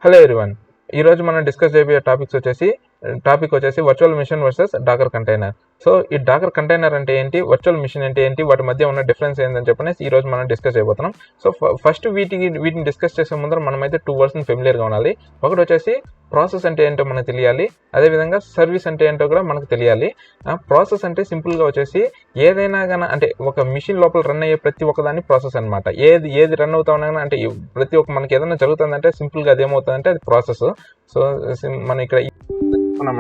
Hello everyone. ఈరోజు మనం discuss చేయబోయే టాపిక్ వచ్చేసి virtual machine versus Docker container. So ఈ డాకర్ కంటైనర్ అంటే ఏంటి, వర్చువల్ మిషన్ అంటే ఏంటి, వాటి మధ్య ఉన్న డిఫరెన్స్ ఏంటని చెప్పనేసి ఈ రోజు మనం డిస్కస్ చేయబోతున్నాం. సో ఫస్ట్ వీటిని డిస్కస్ చేసే ముందర మనమైతే 2 వర్డ్స్ని ఫెమిలియర్గా ఉండాలి. ఒకటి వచ్చేసి ప్రాసెస్ అంటే ఏంటో మనకు తెలియాలి, అదేవిధంగా సర్వీస్ అంటే ఏంటో కూడా మనకు తెలియాలి. ప్రాసెస్ అంటే సింపుల్గా వచ్చేసి ఏదైనా కానీ అంటే ఒక మిషన్ లోపల రన్ అయ్యే ప్రతి ఒక్కదాన్ని ప్రాసెస్ అనమాట. ఏది రన్ అవుతా ఉన్నా అంటే ప్రతి ఒక్క మనకి ఏదైనా జరుగుతుందంటే సింపుల్గా అది ఏమవుతుందంటే అది ప్రాసెస్. సో మనం ఇక్కడ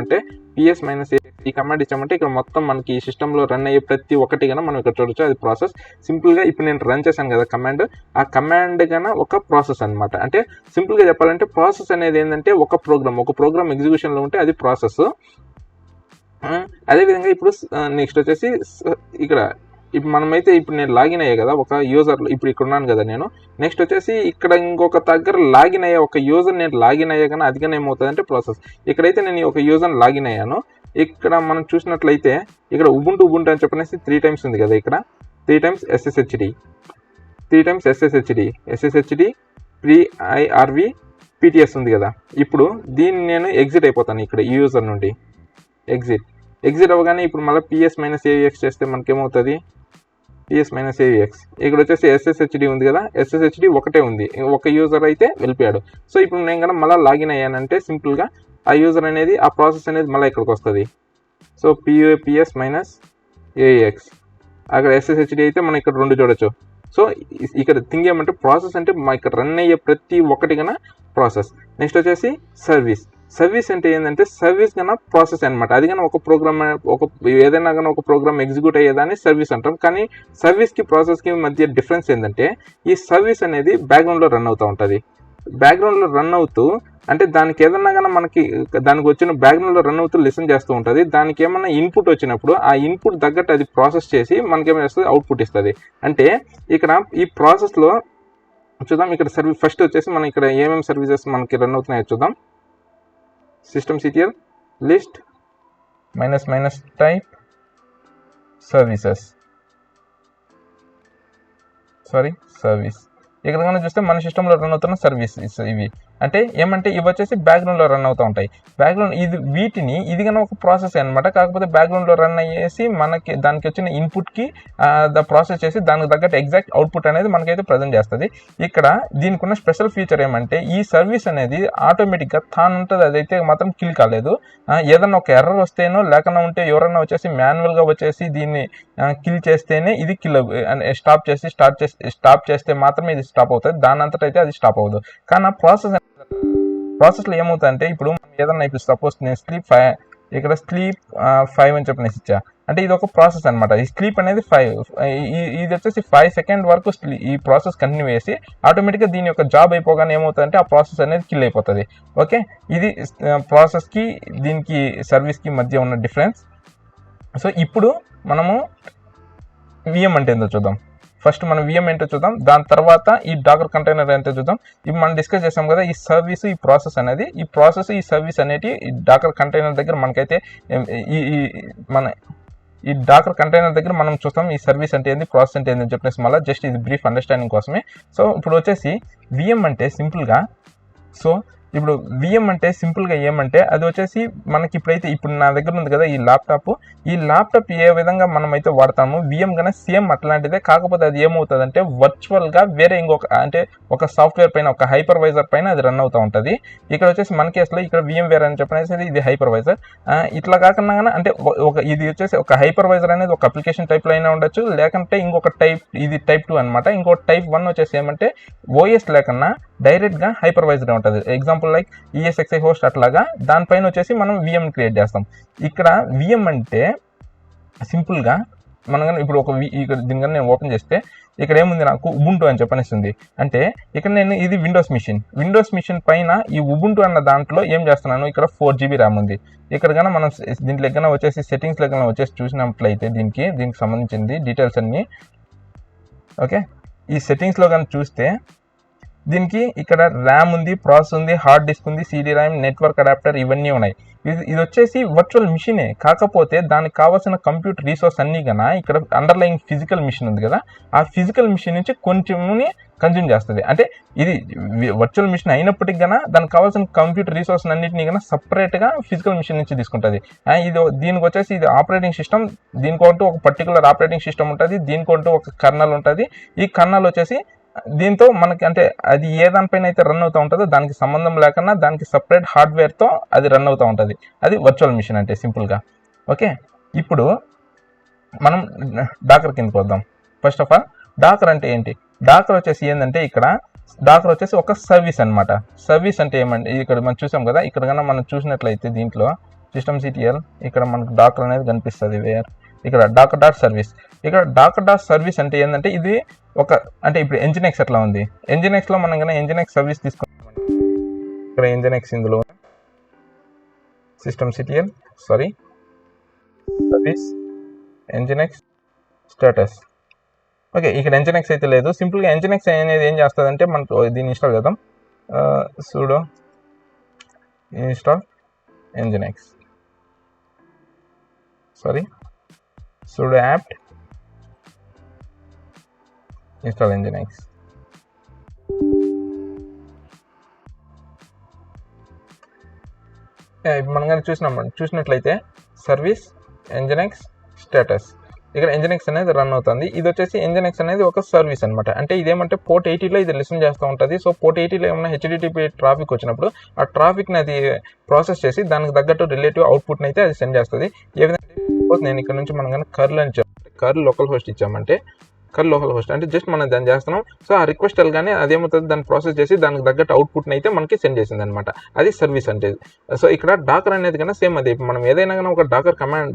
అంటే PS - ఈ కమాండ్ ఇచ్చామంటే ఇక్కడ మొత్తం మనకి ఈ సిస్టంలో రన్ అయ్యే ప్రతి ఒక్కటి కన్నా మనం ఇక్కడ చూడొచ్చు, అది ప్రాసెస్. సింపుల్గా ఇప్పుడు నేను రన్ చేశాను కదా కమాండ్, ఆ కమాండ్ కన్నా ఒక ప్రాసెస్ అనమాట. అంటే సింపుల్గా చెప్పాలంటే ప్రాసెస్ అనేది ఏంటంటే ఒక ప్రోగ్రామ్ ఎగ్జిక్యూషన్లో ఉంటే అది ప్రాసెస్. అదేవిధంగా ఇప్పుడు నెక్స్ట్ వచ్చేసి ఇక్కడ ఇప్పుడు నేను లాగిన్ అయ్యా కదా ఒక యూజర్, ఇప్పుడు ఇక్కడ ఉన్నాను కదా నేను. నెక్స్ట్ వచ్చేసి ఇక్కడ ఇంకొక దగ్గర లాగిన్ అయ్యే ఒక యూజర్ నేను లాగిన్ అయ్యా కానీ అది కానీ ఏమవుతుంది అంటే ప్రాసెస్. ఇక్కడైతే నేను ఒక యూజర్ లాగిన్ అయ్యాను. ఇక్కడ మనం చూసినట్లయితే ఇక్కడ ఉబుంటు అని చెప్పనేసి 3 టైమ్స్ ఉంది కదా, ఇక్కడ 3 టైమ్స్ SSHD pre-IRV PTS ఉంది కదా. ఇప్పుడు దీన్ని నేను ఎగ్జిట్ అయిపోతాను ఇక్కడ ఈ యూజర్ నుండి. ఎగ్జిట్ అవ్వగానే ఇప్పుడు మళ్ళీ PS - AVX చేస్తే మనకేమవుతుంది, PS - AVX. ఇక్కడ వచ్చేసి SSHD ఉంది కదా, SSHD ఒకటే ఉంది, ఒక యూజర్ అయితే వెళ్ళిపోయాడు. సో ఇప్పుడు నేను కనుక మళ్ళీ లాగిన్ అయ్యానంటే సింపుల్గా ఆ యూజర్ అనేది ఆ ప్రాసెస్ అనేది మళ్ళీ ఇక్కడికి వస్తుంది. సో PS - AVX, అక్కడ SSHD అయితే మనం ఇక్కడ 2 చూడొచ్చు. సో ఇక్కడ థింగ్ ఏమంటే ప్రాసెస్ అంటే మా ఇక్కడ రన్ అయ్యే ప్రతి ఒక్కటి కన్నా ప్రాసెస్. నెక్స్ట్ వచ్చేసి సర్వీస్ అంటే ఏంటంటే సర్వీస్ కన్నా ప్రాసెస్ అనమాట. అది కానీ ఏదైనా కానీ ఒక ప్రోగ్రామ్ ఎగ్జిక్యూట్ అయ్యేదాన్ని సర్వీస్ అంటాం. కానీ సర్వీస్కి ప్రాసెస్కి మధ్య డిఫరెన్స్ ఏంటంటే ఈ సర్వీస్ అనేది బ్యాక్గ్రౌండ్లో రన్ అవుతూ ఉంటుంది. బ్యాక్గ్రౌండ్లో రన్ అవుతూ అంటే దానికి ఏదన్నా కానీ దానికి వచ్చిన బ్యాక్గ్రౌండ్లో రన్ అవుతూ లిసన్ చేస్తూ ఉంటుంది. దానికి ఏమన్నా ఇన్పుట్ వచ్చినప్పుడు ఆ ఇన్పుట్ తగ్గట్టు అది ప్రాసెస్ చేసి మనకేమైనా చేస్తుంది, అవుట్పుట్ ఇస్తుంది. అంటే ఇక్కడ ఈ ప్రాసెస్లో చూద్దాం. ఇక్కడ ఫస్ట్ వచ్చేసి మనం ఇక్కడ ఏమేమి సర్వీసెస్ మనకి రన్ అవుతున్నాయో చూద్దాం. systemctl list -type service. ఇక్కడ కన్నా చూస్తే మన సిస్టంలో రన్ అవుతున్న సర్వీసెస్ ఇవి. అంటే ఏమంటే ఇవి వచ్చేసి బ్యాక్గ్రౌండ్లో రన్ అవుతూ ఉంటాయి. ఇది కన్నా ఒక ప్రాసెస్ అనమాట. కాకపోతే బ్యాక్గ్రౌండ్లో రన్ అయ్యేసి దానికి వచ్చిన ఇన్పుట్కి ప్రాసెస్ చేసి దానికి తగ్గట్టు ఎగ్జాక్ట్ అవుట్పుట్ అనేది మనకైతే ప్రజెంట్ చేస్తుంది. ఇక్కడ దీనికి ఉన్న స్పెషల్ ఫీచర్ ఏమంటే ఈ సర్వీస్ అనేది ఆటోమేటిక్గా తానుంటుంది, అదైతే మాత్రం కిల్ కాలేదు. ఏదన్నా ఒక ఎర్రర్ వస్తేనో లేకుండా ఉంటే ఎవరన్నా వచ్చేసి మాన్యువల్గా వచ్చేసి దీన్ని కిల్ చేస్తేనే ఇది కిల్ స్టాప్ చేస్తే మాత్రమే ఇది స్టాప్ అవుతుంది, దాని అంతటా అయితే అది స్టాప్ అవ్వదు. కానీ ప్రాసెస్లో ఏమవుతుందంటే ఇప్పుడు ఏదన్నా ఇప్పుడు సపోజ్ నేను స్లీప్ 5 అని చెప్పనేసి ఇచ్చా అంటే ఇది ఒక ప్రాసెస్ అనమాట. ఈ స్లీప్ అనేది 5, ఇది వచ్చేసి 5 సెకండ్ వరకు ఈ ప్రాసెస్ కంటిన్యూ చేసి ఆటోమేటిక్గా దీని యొక్క జాబ్ అయిపోగానే ఏమవుతుందంటే ఆ ప్రాసెస్ అనేది కిల్ అయిపోతుంది. ఓకే, ఇది ప్రాసెస్కి దీనికి సర్వీస్కి మధ్య ఉన్న డిఫరెన్స్. సో ఇప్పుడు మనము VM అంటే ఏంటో చూద్దాం. ఫస్ట్ మనం VM ఏంటో చూద్దాం, దాని తర్వాత ఈ డాకర్ కంటైనర్ ఏంటో చూద్దాం. ఇప్పుడు మనం డిస్కస్ చేసాం కదా ఈ సర్వీస్, ఈ ప్రాసెస్ ఈ సర్వీస్ అనేటి ఈ డాకర్ కంటైనర్ దగ్గర మనకైతే ఈ డాకర్ కంటైనర్ దగ్గర మనం చూస్తాం ఈ సర్వీస్ అంటే ఏంది, ప్రాసెస్ అంటే ఏంది అని చెప్పేసి మళ్ళీ జస్ట్ ఇది బ్రీఫ్ అండర్స్టాండింగ్ కోసమే. సో ఇప్పుడు వచ్చేసి VM అంటే సింపుల్గా ఏమంటే అది వచ్చేసి మనకి ఇప్పుడు నా దగ్గర ఉంది కదా ఈ ల్యాప్టాప్ ఏ విధంగా మనం అయితే వాడతాము VM కన్నా సేమ్ అట్లాంటిదే. కాకపోతే అది ఏమవుతుందంటే వర్చువల్గా వేరే అంటే ఒక సాఫ్ట్వేర్ పైన, ఒక హైపర్వైజర్ పైన అది రన్ అవుతూ ఉంటుంది. ఇక్కడ వచ్చేసి మన కేసులో ఇక్కడ VMware అని చెప్పనేసి ఇది హైపర్వైజర్. ఇట్లా కాకుండా అంటే ఇది వచ్చేసి ఒక హైపర్వైజర్ అనేది ఒక అప్లికేషన్ టైప్లో అయినా ఉండొచ్చు, లేకుంటే ఇంకొక ఇది టైప్ 2 అనమాట. ఇంకొక టైప్ 1 వచ్చేసి ఏమంటే OS లేకన్నా డైరెక్ట్గా హైపర్వైజర్ ఉంటుంది. ఎగ్జాంపుల్ లైక్ ESXi హోస్ట్ అట్లాగా దానిపైన వచ్చేసి మనం VM క్రియేట్ చేస్తాం. ఇక్కడ VM అంటే సింపుల్గా మనం ఇప్పుడు దీనికన్నా నేను ఓపెన్ చేస్తే ఇక్కడ ఏముంది, నాకు ఉబుంటు అని చెప్పనేస్తుంది. అంటే ఇక్కడ నేను ఇది విండోస్ మిషన్ పైన ఈ ఉబుంటు అన్న దాంట్లో ఏం చేస్తున్నాను, ఇక్కడ 4 GB ర్యామ్ ఉంది. ఇక్కడ కన్నా మనం దీంట్లో కన్నా వచ్చేసి సెట్టింగ్స్లో కన్నా వచ్చేసి చూసినట్లయితే దీనికి సంబంధించింది డీటెయిల్స్ అన్నీ. ఓకే, ఈ సెట్టింగ్స్లో కానీ చూస్తే దీనికి ఇక్కడ ర్యామ్ ఉంది, ప్రాసెస్ ఉంది, హార్డ్ డిస్క్ ఉంది, సిడి ర్యామ్, నెట్వర్క్ అడాప్టర్ ఇవన్నీ ఉన్నాయి. ఇది వచ్చేసి వర్చువల్ మిషనే, కాకపోతే దానికి కావాల్సిన కంప్యూటర్ రీసోర్స్ అన్నీ కన్నా ఇక్కడ అండర్లైన్ ఫిజికల్ మిషన్ ఉంది కదా, ఆ ఫిజికల్ మిషన్ నుంచి కొంచెంని కన్జ్యూమ్ చేస్తుంది. అంటే ఇది వర్చువల్ మిషన్ అయినప్పటికీ కన్నా దానికి కావాల్సిన కంప్యూటర్ రిసోర్స్ అన్నింటినీ కన్నా సపరేట్గా ఫిజికల్ మిషన్ నుంచి తీసుకుంటుంది. ఇది దీనికి వచ్చేసి ఇది ఆపరేటింగ్ సిస్టమ్, దీనికంటూ ఒక పర్టికులర్ ఆపరేటింగ్ సిస్టమ్ ఉంటుంది, దీనికంటూ ఒక కర్నల్ ఉంటుంది. ఈ కర్నల్ వచ్చేసి దీంతో మనకి అంటే అది ఏ దానిపైన అయితే రన్ అవుతూ ఉంటుందో దానికి సంబంధం లేకుండా దానికి సపరేట్ హార్డ్వేర్తో అది రన్ అవుతూ ఉంటుంది. అది వర్చువల్ మిషన్ అంటే సింపుల్గా. ఓకే, ఇప్పుడు మనం డాకర్ కిందకి వద్దాం. ఫస్ట్ ఆఫ్ ఆల్ డాకర్ అంటే ఏంటి? డాకర్ వచ్చేసి ఏంటంటే ఇక్కడ డాకర్ వచ్చేసి ఒక సర్వీస్ అనమాట. సర్వీస్ అంటే ఏమంటే ఇక్కడ మనం చూసాం కదా, ఇక్కడ కన్నా మనం చూసినట్లయితే దీంట్లో systemctl ఇక్కడ మనకు డాకర్ అనేది కనిపిస్తుంది. ఇక్కడ డాకర్ డాట్ సర్వీస్. ఇక్కడ డాకర్ డాట్ సర్వీస్ అంటే ఏంటంటే ఇది ఒక అంటే ఇప్పుడు ఎంజినెక్స్ ఎట్లా ఉంది, ఎంజినెక్స్లో మనం కన్నా ఎంజినెక్స్ సర్వీస్ తీసుకుంటాం. ఇక్కడ ఎంజినెక్స్ ఇందులో systemctl సర్వీస్ ఎంజినెక్స్ స్టేటస్. ఓకే, ఇక్కడ ఎంజినెక్స్ అయితే లేదు. సింపుల్గా ఎంజినెక్స్ అనేది ఏం చేస్తుందంటే మనకు దీన్ని ఇన్స్టాల్ చేద్దాం. sudo install ఎంజినెక్స్ sudo apt install nginx. ఇప్పుడు మనం కానీ చూసినట్లయితే సర్వీస్ nginx స్టేటస్, ఇక్కడ nginx అనేది రన్ అవుతుంది. ఇది వచ్చేసి nginx అనేది ఒక సర్వీస్ అనమాట. అంటే ఇదేమంటే పోర్ట్ 80లో ఇది లిసన్ చేస్తూ ఉంటుంది. సో పోర్ట్ 80లో ఏమైనా హెచ్డిటిపి ట్రాఫిక్ వచ్చినప్పుడు ఆ ట్రాఫిక్ని అది ప్రాసెస్ చేసి దానికి తగ్గట్టు రిలేటివ్ అవుట్పుట్ని అయితే అది సెండ్ చేస్తుంది. ఏ విధంగా నేను ఇక్కడ నుంచి మనం కానీ కర్ల్ అని కర్ల్ లోకల్ హోస్ట్ ఇచ్చామంటే కర్ల్ లోకల్ హోస్ట్ అంటే జస్ట్ మనం దాన్ని చేస్తున్నాం. సో ఆ రిక్వెస్ట్ వెళ్ళగానే అదేమవుతుంది, దాన్ని ప్రాసెస్ చేసి దానికి తగ్గట్టు అవుట్పుట్ని అయితే మనకి సెండ్ చేసింది అనమాట. అది సర్వీస్ అంటే. సో ఇక్కడ డాకర్ అనేది కన్నా సేమ్ అదే. మనం ఏదైనా కానీ ఒక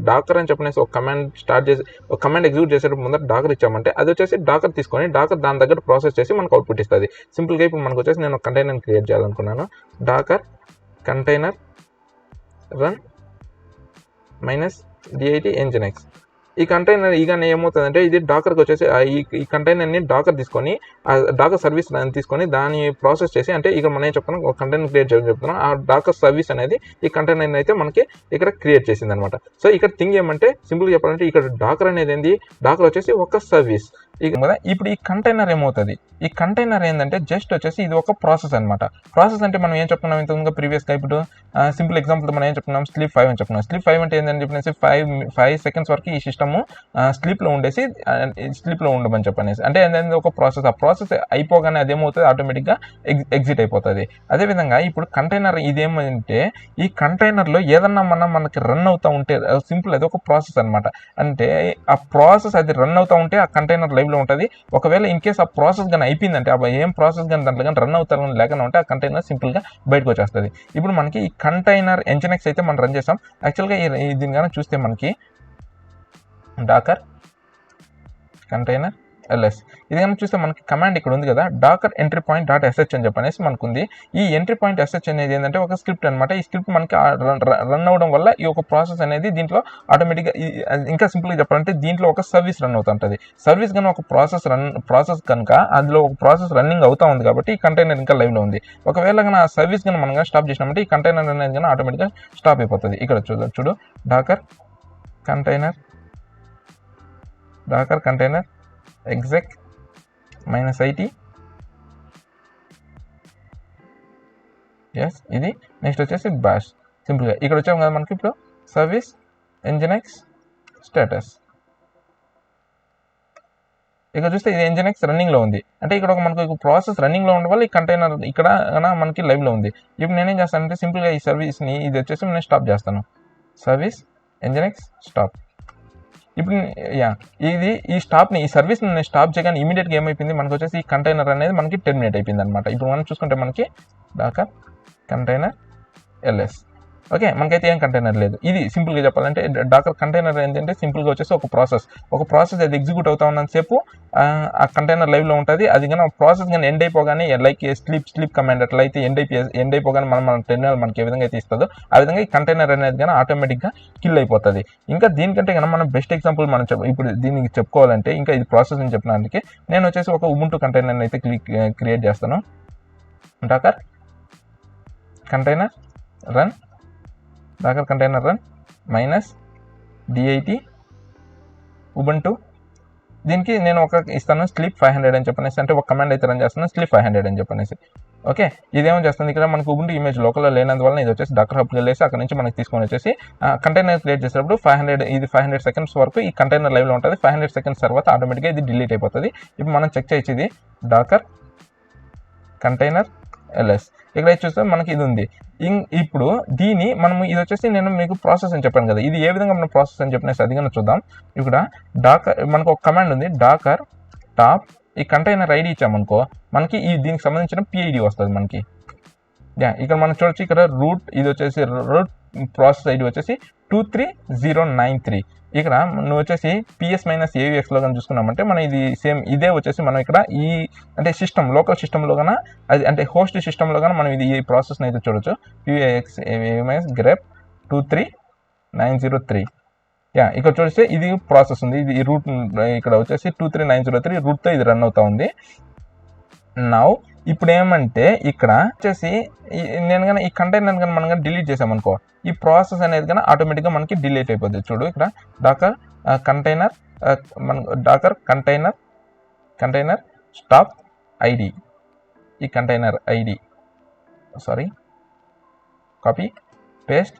డాకర్ అని చెప్పనేసి ఒక కమాండ్ స్టార్ట్ చేసి ఒక కమాండ్ ఎగ్జిక్యూట్ చేసేటప్పుడు ముందర డాకర్ ఇచ్చామంటే అది వచ్చేసి డాకర్ తీసుకొని డాకర్ దాని తగ్గట్టు ప్రాసెస్ చేసి మనకు అవుట్పుట్ ఇస్తుంది. సింపుల్గా ఇప్పుడు మనకు వచ్చేసి నేను ఒక కంటైనర్ క్రియేట్ చేయాలనుకున్నాను. Docker container run -dit nginx. ఈ కంటైనర్ ఈగానే ఏమవుతుందంటే ఇది డాకర్కి వచ్చేసి ఈ కంటైనర్ని డాకర్ తీసుకొని డాకర్ సర్వీస్ తీసుకొని దాన్ని ప్రాసెస్ చేసి అంటే ఇక మనం ఏం చెప్తున్నాం ఒక కంటైనర్ క్రియేట్ చేయడం చెప్తున్నాం. ఆ డాకర్ సర్వీస్ అనేది ఈ కంటైనర్ అయితే మనకి ఇక్కడ క్రియేట్ చేసింది అనమాట. సో ఇక్కడ థింగ్ ఏమంటే సింపుల్గా చెప్పాలంటే ఇక్కడ డాకర్ అనేది ఏంది, డాకర్ వచ్చేసి ఒక సర్వీస్ కదా. ఇప్పుడు ఈ కంటైనర్ ఏమవుతుంది, ఈ కంటైనర్ ఏంటంటే జస్ట్ వచ్చేసి ఇది ఒక ప్రాసెస్ అనమాట. ప్రాసెస్ అంటే మనం ఏం చెప్తున్నాం ఇంతకుముందుగా ప్రీవియస్గా ఇప్పుడు సింపుల్ ఎగ్జాంపుల్ మనం ఏం చెప్తున్నాం స్లీప్ 5 అని చెప్తున్నాం. స్లీప్ 5 అంటే ఏంటని చెప్పేసి 5 సెకండ్స్ వరకు ఈ సిస్టమ్ స్లీప్లో ఉండమని చెప్పనేసి అంటే ఏంటంటే ఒక ప్రాసెస్. ఆ ప్రాసెస్ అయిపోగానే అదేమవుతుంది ఆటోమేటిక్గా ఎగ్జిట్ అయిపోతుంది. అదేవిధంగా ఇప్పుడు కంటైనర్ ఇదేమంటే ఈ కంటైనర్లో ఏదన్నా మనకి రన్ అవుతూ ఉంటే సింపుల్ అది ఒక ప్రాసెస్ అనమాట. అంటే ఆ ప్రాసెస్ అది రన్ అవుతూ ఉంటే ఆ కంటైనర్ లైవ్లో ఉంటుంది. ఒకవేళ ఇన్ కేస్ ఆ ప్రాసెస్ కానీ అయిపోయిందంటే ఏం ప్రాసెస్ కానీ దాంట్లో కానీ రన్ అవుతారు లేకుండా ఉంటే ఆ కంటైనర్ సింపుల్గా బయటకు వచ్చేస్తుంది. ఇప్పుడు మనకి ఈ కంటైనర్ nginx అయితే మనం రన్ చేస్తాం. యాక్చువల్గా దీని కానీ చూస్తే మనకి డాకర్ కంటైనర్ ls ఇది కనుక చూస్తే మనకి కమాండ్ ఇక్కడ ఉంది కదా, Docker entry point dot sh అని చెప్పనేసి మనకు ఉంది. ఈ ఎంట్రీ పాయింట్ sh అనేది ఏంటంటే ఒక స్క్రిప్ట్ అనమాట. ఈ స్క్రిప్ట్ మనకి రన్ అవడం వల్ల ఈ ఒక ప్రాసెస్ అనేది దీంట్లో ఆటోమేటిక్గా ఇంకా సింపుల్గా చెప్పాలంటే దీంట్లో ఒక సర్వీస్ రన్ అవుతుంటుంది. సర్వీస్ కనుక ఒక ప్రాసెస్ కనుక అందులో ఒక ప్రాసెస్ రన్నింగ్ అవుతా ఉంది కాబట్టి ఈ కంటైనర్ ఇంకా లైవ్లో ఉంది. ఒకవేళ కనుక ఆ సర్వీస్ కనుక మనం స్టాప్ చేసినామంటే ఈ కంటైనర్ అనేది కనుక ఆటోమేటిక్గా స్టాప్ అయిపోతుంది. ఇక్కడ చూడు Docker container exec -it s ఇది నెక్స్ట్ వచ్చేసి బాష్. సింపుల్గా ఇక్కడ వచ్చాము కదా మనకి ఇప్పుడు సర్వీస్ nginx స్టేటస్. ఇక్కడ చూస్తే ఇది nginx రన్నింగ్లో ఉంది. అంటే ఇక్కడ మనకు ప్రాసెస్ రన్నింగ్లో ఉండడం వల్ల ఈ కంటైనర్ ఇక్కడ మనకి లైవ్లో ఉంది. ఇప్పుడు నేనేం చేస్తానంటే సింపుల్గా ఈ సర్వీస్ని ఇది వచ్చేసి నేను స్టాప్ చేస్తాను. Service nginx stop. ఇప్పుడు ఈ స్టాప్ని ఈ సర్వీస్ని నేను స్టాప్ చేయగానే ఇమీడియట్గా ఏమైపోయింది మనకు వచ్చేసి ఈ కంటైనర్ అనేది మనకి టెర్మినేట్ అయిపోయింది అనమాట. ఇప్పుడు మనం చూసుకుంటే మనకి డాకర్ కంటైనర్ ls. ఓకే, మనకైతే ఏం కంటైనర్ లేదు. ఇది సింపుల్గా చెప్పాలంటే డాకర్ కంటైనర్ ఏంటంటే సింపుల్గా వచ్చేసి ఒక ప్రాసెస్ అది ఎగ్జిక్యూట్ అవుతా ఉన్నంతసేపు ఆ కంటైనర్ లైవ్లో ఉంటుంది. అది కానీ ప్రాసెస్ కానీ ఎండ్ అయిపోగానే లైక్ స్లీప్ కమాండ్ అట్లయితే ఎండ్ అయిపోగానే మన టెర్మినల్ మనకి ఏ విధంగా అయితే ఇస్తుందో ఆ విధంగా ఈ కంటైనర్ అనేది కానీ ఆటోమేటిక్గా కిల్ అయిపోతుంది. ఇంకా దీనికంటే కానీ మనం బెస్ట్ ఎగ్జాంపుల్ మనం ఇప్పుడు దీనికి చెప్పుకోవాలంటే ఇంకా ఇది ప్రాసెస్ అని చెప్పడానికి నేను వచ్చేసి ఒక ఉబుంటు కంటైనర్ అయితే క్రియేట్ చేస్తాను. Docker container run minus dit Ubuntu. దీనికి నేను ఒక ఇస్తాను స్లీప్ 500 అని చెప్పనేసి, అంటే ఒక కమాండ్ అయితే రన్ చేస్తున్నాను స్లీప్ 500 అని చెప్పనేసి. ఓకే, ఇదేమో చేస్తుంది ఇక్కడ మనకు ఉబుంటు ఇమేజ్ లోకల్లో లేనందువల్ల ఇది వచ్చేసి డాకర్ హబ్కి వెళ్ళేసి అక్కడ నుంచి మనకి తీసుకొని వచ్చేసి కంటైనర్ క్రియేట్ చేసేటప్పుడు 500 సెకండ్స్ వరకు ఈ కంటైనర్ లైవ్లో ఉంటుంది. 500 సెకండ్స్ తర్వాత ఆటోమేటిక్గా ఇది డిలీట్ అయిపోతుంది. ఇప్పుడు మనం చెక్ చేయొచ్చు, ఇది డాకర్ కంటైనర్ ls. ఇక్కడ చూస్తే మనకి ఇది ఉంది. ఇప్పుడు దీని మనము ఇది వచ్చేసి నేను మీకు ప్రాసెస్ అని చెప్పాను కదా, ఇది ఏ విధంగా మనం ప్రాసెస్ అని చెప్పినేసి అది కానీ చూద్దాం. ఇక్కడ డాకర్ మనకు ఒక కమాండ్ ఉంది, డాకర్ టాప్ ఈ కంటైనర్ ఐడి ఇచ్చామనుకో మనకి ఈ దీనికి సంబంధించిన పిఐడి వస్తుంది మనకి. ఇక్కడ మనం చూడొచ్చు, ఇక్కడ రూట్ ఇది వచ్చేసి రూట్ ప్రాసెస్ ఐడి వచ్చేసి 23093. ఇక్కడ నువ్వు వచ్చేసి PS-AVXలో కానీ చూసుకున్నామంటే మనం ఇది సేమ్ ఇదే వచ్చేసి మనం ఇక్కడ ఈ అంటే సిస్టమ్ లోకల్ సిస్టంలో కన్నా అది అంటే హోస్ట్ సిస్టంలో కానీ మనం ఇది ఈ ప్రాసెస్ని అయితే చూడొచ్చు. PX grep 23903. ఇక్కడ చూస్తే ఇది ప్రాసెస్ ఉంది, ఇది రూట్ ఇక్కడ వచ్చేసి 23903 రూట్తో ఇది రన్ అవుతా ఉంది. నౌ ఇప్పుడు ఏమంటే ఇక్కడ వచ్చేసి నేను కానీ ఈ కంటైనర్ కానీ మనం కానీ డిలీట్ చేసామనుకో ఈ ప్రాసెస్ అనేది కానీ ఆటోమేటిక్గా మనకి డిలీట్ అయిపోద్ది. చూడు ఇక్కడ Docker container Docker container stop ID, ఈ కంటైనర్ ఐడి కాపీ పేస్ట్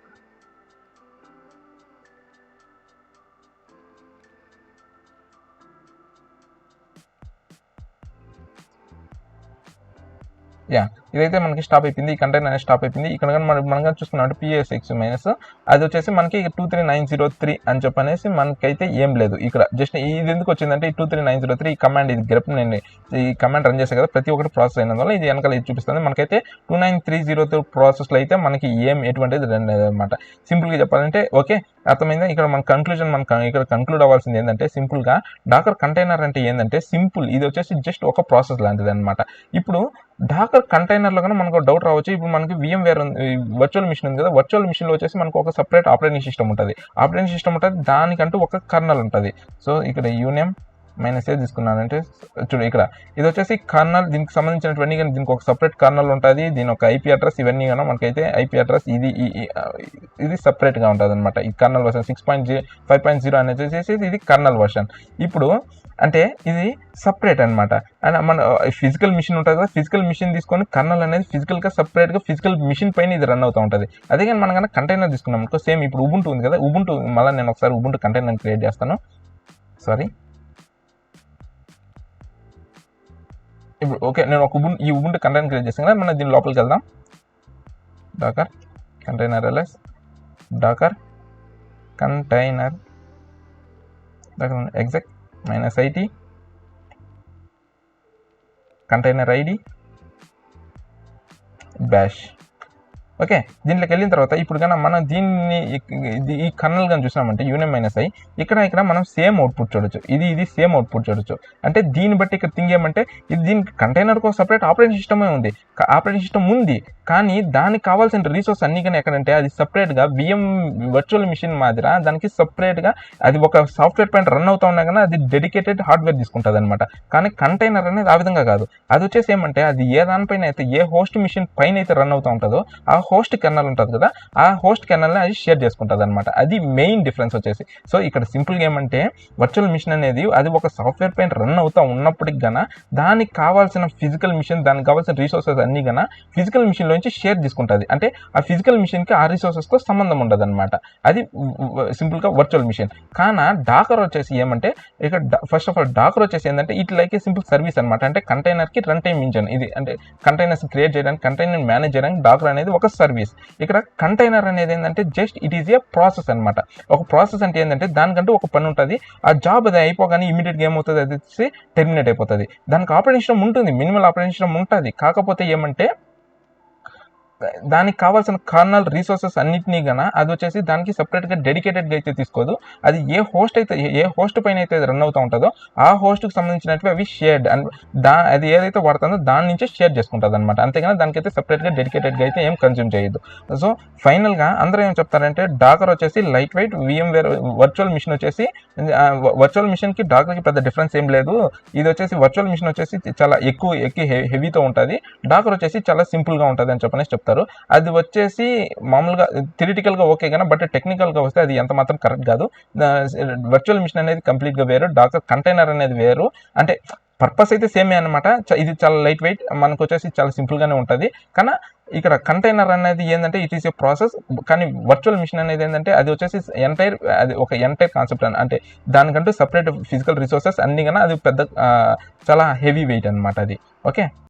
ఇదైతే మనకి స్టాప్ అయిపోయింది, ఈ కంటైనర్ అనేది స్టాప్ అయిపోయింది. ఇక్కడ కానీ మనం చూసుకున్నాం PSX- అది వచ్చేసి మనకి 23903 అని చెప్పనేసి మనకైతే ఏం లేదు. ఇక్కడ జస్ట్ ఇది ఎందుకు వచ్చిందంటే ఈ 23903 ఈ కమాండ్ ఇది గ్రెప్ నేను ఈ కమాండ్ రన్ చేసే కదా ప్రతి ఒక్కటి ప్రాసెస్ అయినందువల్ల ఇది వెనకాల ఇది చూపిస్తుంది. మనకైతే 29302 ప్రాసెస్లో అయితే మనకి ఎటువంటిది రన్ అనమాట. సింపుల్గా చెప్పాలంటే ఓకే అర్థమైందా. ఇక్కడ మన కన్క్లూజన్ ఇక్కడ కంక్లూడ్ అవ్వాల్సింది ఏంటంటే సింపుల్గా డాకర్ కంటైనర్ అంటే ఏంటంటే సింపుల్ ఇది వచ్చేసి జస్ట్ ఒక ప్రాసెస్ లాంటిది అనమాట. ఇప్పుడు డాకర్ కంటైనర్లో కానీ మనకు డౌట్ రావచ్చు. ఇప్పుడు మనకి VMware వర్చువల్ మిషన్ ఉంది కదా, వర్చువల్ మిషన్లో వచ్చేసి మనకు ఒక సపరేట్ ఆపరేటింగ్ సిస్టమ్ ఉంటుంది. దానికంటూ ఒక కర్నల్ ఉంటుంది. సో ఇక్కడ యూనేమ్ -a తీసుకున్నానంటే చూడు ఇక్కడ ఇది వచ్చేసి కర్నల్, దీనికి సంబంధించినటువంటి కానీ దీనికి ఒక సపరేట్ కర్నల్ ఉంటుంది, దీని ఒక IP అడ్రస్ ఇవన్నీ కానీ మనకైతే IP అడ్రస్ ఇది సపరేట్గా ఉంటుంది అనమాట. ఈ కర్నల్ వర్షన్ 6.5.0 అనేది ఇది కర్నల్ వర్షన్. ఇప్పుడు అంటే ఇది సపరేట్ అనమాట. అండ్ మన ఫిజికల్ మిషన్ ఉంటుంది కదా, ఫిజికల్ మిషన్ తీసుకొని కర్నల్ అనేది ఫిజికల్గా సపరేట్గా ఫిజికల్ మిషన్ పైన ఇది రన్ అవుతూ ఉంటుంది. అదే కానీ మనం కన్నా కంటైనర్ తీసుకున్నాం అనుకో సేమ్ ఇప్పుడు ఉబుంటు ఉంది కదా, ఉబుంటు మళ్ళీ నేను ఒకసారి ఉబుంటు కంటైనర్ క్రియేట్ చేస్తాను. ఇప్పుడు ఓకే నేను ఒక ఈ ఉబుంటు కంటైనర్ క్రియేట్ చేస్తాను కదా, మనం దీని లోపలికి వెళ్దాం. Docker container ls Docker container exec -it container ID bash. Okay దీంట్లోకి వెళ్ళిన తర్వాత ఇప్పుడు కన్నా మనం దీన్ని ఈ కర్నల్ కానీ చూసినామంటే యూనేమ్ -i ఇక్కడ మనం సేమ్ అవుట్పుట్ చూడొచ్చు, ఇది సేమ్ అవుట్పుట్ చూడొచ్చు. అంటే దీన్ని బట్టి ఇక్కడ థింగ్ ఏమంటే ఇది దీనికి కంటైనర్కు సపరేట్ ఆపరేటింగ్ సిస్టమే ఉంది, ఆపరేటింగ్ సిస్టమ్ ఉంది కానీ దానికి కావాల్సిన రీసోర్స్ అన్ని కానీ ఎక్కడంటే అది సపరేట్గా వర్చువల్ మిషన్ మాదిర దానికి సపరేట్గా అది ఒక సాఫ్ట్వేర్ పైన రన్ అవుతా ఉన్నా కానీ అది డెడికేటెడ్ హార్డ్వేర్ తీసుకుంటుంది అనమాట. కానీ కంటైనర్ అనేది ఆ విధంగా కాదు, అది వచ్చేసి ఏమంటే అది ఏ దానిపైన అయితే ఏ హోస్ట్ మిషన్ పైన అయితే రన్ అవుతూ ఉంటుందో ఆ హోస్ట్ కెర్నల్ ఉంటుంది కదా, ఆ హోస్ట్ కెర్నల్ని అది షేర్ చేసుకుంటుంది అనమాట. అది మెయిన్ డిఫరెన్స్ వచ్చేసి. సో ఇక్కడ సింపుల్గా ఏమంటే వర్చువల్ మిషన్ అనేది అది ఒక సాఫ్ట్వేర్ పైన రన్ అవుతూ ఉన్నప్పటికి గన దానికి కావాల్సిన ఫిజికల్ మిషన్ దానికి కావాల్సిన రీసోర్సెస్ అన్ని గన ఫిజికల్ మిషన్లోంచి షేర్ తీసుకుంటుంది. అంటే ఆ ఫిజికల్ మిషన్కి ఆ రీసోర్సెస్తో సంబంధం ఉండదు అనమాట. అది సింపుల్గా వర్చువల్ మిషన్. కానీ డాకర్ వచ్చేసి ఏమంటే ఇక్కడ ఫస్ట్ ఆఫ్ ఆల్ డాకర్ వచ్చేసి ఏంటంటే it like A simple service అనమాట. అంటే కంటైనర్కి రన్ టైమ్ ఇంజన్ ఇది, అంటే కంటైనర్స్ క్రియేట్ చేయడానికి కంటైనర్ మేనేజ్ చేయడానికి డాకర్ అనేది ఒక సర్వీస్. ఇక్కడ కంటైనర్ అనేది ఏంటంటే just it is a process అనమాట. ఒక ప్రాసెస్ అంటే ఏంటంటే దానికంటూ ఒక పని ఉంటుంది, ఆ జాబ్ అది అయిపోగానే ఇమీడియట్గా ఏమవుతుంది అది టెర్మినేట్ అయిపోతుంది. దానికి ఆపరేటింగ్ సిస్టమ్ ఉంటుంది, మినిమల్ ఆపరేటింగ్ సిస్టమ్ ఉంటుంది. కాకపోతే ఏమంటే దానికి కావాల్సిన కర్నల్ రిసోర్సెస్ అన్నింటినీ అది వచ్చేసి దానికి సపరేట్గా డెడికేటెడ్గా అయితే తీసుకోదు. అది ఏ హోస్ట్ పైన అయితే రన్ అవుతూ ఉంటుందో ఆ హోస్ట్కి సంబంధించినవి అవి షేర్డ్ అండ్ అది ఏదైతే వాడుతుందో దాని నుంచే షేర్ చేసుకుంటుంది అనమాట. అంతేగాని దానికైతే సపరేట్గా డెడికేటెడ్గా అయితే ఏం కన్జ్యూమ్ చేయదు. సో ఫైనల్గా అందరూ ఏం చెప్తారంటే డాకర్ వచ్చేసి lightweight VMware virtual machine వచ్చేసి వర్చువల్ మిషన్కి డాకర్కి పెద్ద డిఫరెన్స్ ఏం లేదు. ఇది వచ్చేసి వర్చువల్ మిషన్ వచ్చేసి చాలా ఎక్కువ హెవీతో ఉంటుంది, డాకర్ వచ్చేసి చాలా సింపుల్గా ఉంటుంది అని చెప్పనేసి చెప్తారు. అది వచ్చేసి మామూలుగా థియరిటికల్గా ఓకే కానీ బట్ టెక్నికల్గా వస్తే అది ఎంత మాత్రం కరెక్ట్ కాదు. వర్చువల్ మిషన్ అనేది కంప్లీట్గా వేరు, డాకర్ కంటైనర్ అనేది వేరు. అంటే పర్పస్ అయితే సేమే అనమాట. ఇది చాలా లైట్ వెయిట్, మనకు వచ్చేసి చాలా సింపుల్గానే ఉంటుంది. కానీ ఇక్కడ కంటైనర్ అనేది ఏంటంటే ఇట్ ఈస్ ఏ ప్రాసెస్, కానీ వర్చువల్ మిషన్ అనేది ఏంటంటే అది వచ్చేసి అది ఒక ఎంటైర్ కాన్సెప్ట్ అంటే దానికంటూ సపరేట్ ఫిజికల్ రిసోర్సెస్ అన్ని అది పెద్ద చాలా హెవీ వెయిట్ అనమాట అది. ఓకే.